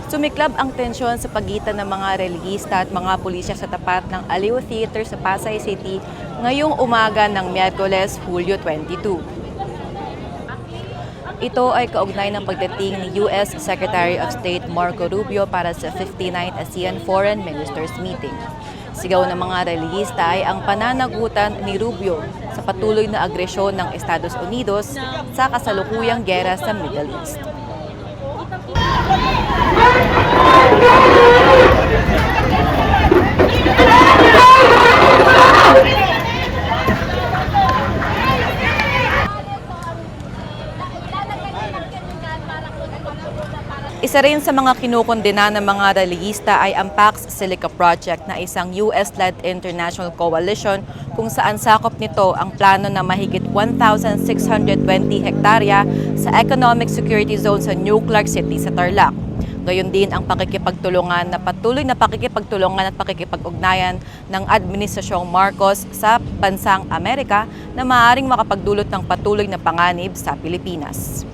Sumiklab ang tensyon sa pagitan ng mga relihista at mga pulisya sa tapat ng Aliw Theater sa Pasay City ngayong umaga ng Miyerkules, Hulyo 22. Ito ay kaugnay ng pagdating ni U.S. Secretary of State Marco Rubio para sa 59th ASEAN Foreign Ministers Meeting. Sigaw ng mga relihista ay ang pananagutan ni Rubio sa patuloy na agresyon ng Estados Unidos sa kasalukuyang giyera sa Middle East. Isa rin sa mga kinukondena ng mga relihista ay ang Pax Silica Project na isang US-led international coalition kung saan sakop nito ang plano na mahigit 1,620 hektarya sa Economic Security Zone sa New Clark City sa Tarlac. Gayon din ang pakikipagtulungan na patuloy na pakikipagtulungan at pakikipag-ugnayan ng Administrasyong Marcos sa bansang Amerika na maaaring makapagdulot ng patuloy na panganib sa Pilipinas.